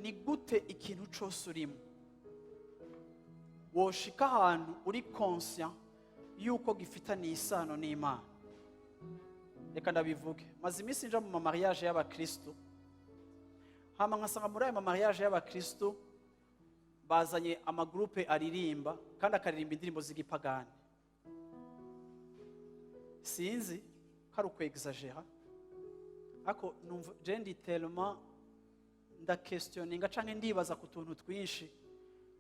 ni gute ikintu cyose urimo woshika ahantu uri conscient yuko gifitaniye isano n'Imana? Reka ndabivuge, maze iminsi nja mu mariage y'abakristo, hama nkasanga muri ayo mariage y'abakristo bazanye amagroupe aririmba kandi akaririmba indirimbo z'igipagani. Sinzi kari ukwexagera, ako numva je ndi tellement ndaquestioninga canke ndibaza ku tuntu twinshi,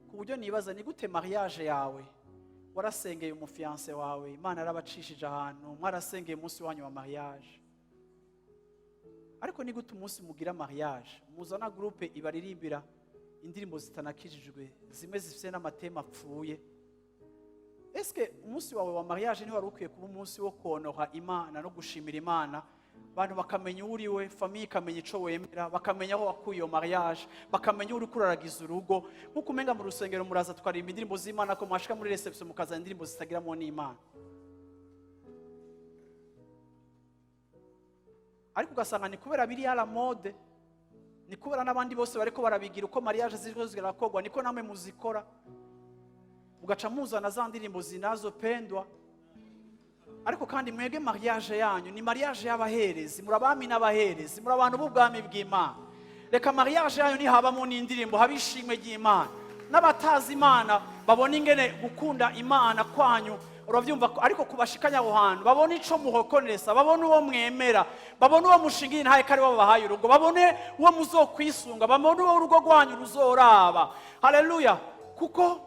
ku buryo nibaza ni gute mariage yawe warasengeye umufiance wawe, Imana yarabacishije ahantu, mwarasengeye umunsi wanyu wa mariage, ariko ni gute umunsi mugira mariage muzana groupe ibaririmbira indirimbo zitanakijijwe, zimwe zifite n'amatema apfuye? Eske umunsi wawe wa mariage ni wari ukwiye kuba umunsi wo konoha Imana no gushimira Imana, abantu bakamenya uri we, famille ikamenya ico wemera, bakamenya aho wakuye iyo mariage, bakamenya uri kuraragiza urugo? Nkuko umenga mu rusengero muraza twarimba indirimbo z'Imana, ko mwashika muri reception mukazana indirimbo zitagiramo n'Imana, ariko ugasanga ni kubera biri ya la mode, ni kubera n'abandi bose bariko barabigira uko mariage ziriko zirakogwa niko namwe muzikora, ugaca muzana za ndirimbo zinazopendwa. Ariko kandi mwege mariage yanyu ni mariage y'abaherezi, murabami n'abaherezi, muri abantu b'ubwami bw'Imana. Reka mariage yanyu ni habamo n'indirimbo, habishimwe ry'Imana, n'abatazi Imana babona ingene gukunda Imana kwanyu uravyumva, ariko kubashikanya aho hantu babone ico muhokonesa, babone uwo mwemera, babone uwo mushingira ntaye kari babahaye urugo, babone uwo muzokwisunga, babone uwo urugo rwanyu ruzoraba. Haleluya! Kuko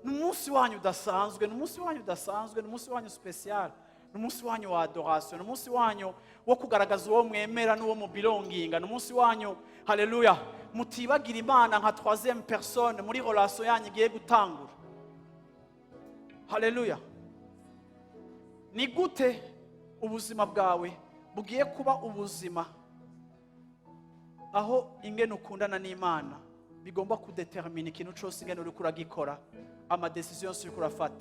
n'umunsi wanyu udasanzwe, n'umunsi wanyu udasanzwe, n'umunsi wanyu special, n'umunsi wanyu wa adoration, n'umunsi wanyu wo kugaragaza uwo mwemera n'uwo mubelonginga, n'umunsi wanyu, haleluya, mutibagira Imana nka troisième personne muri relation yanyu igiye gutangura. Haleluya! Ni gute ubuzima bwawe bugiye kuba ubuzima aho ingene ukundana n'Imana bigomba kudetermine ikintu cyose ingene uri kuragikora, ama decisions uri kurafata?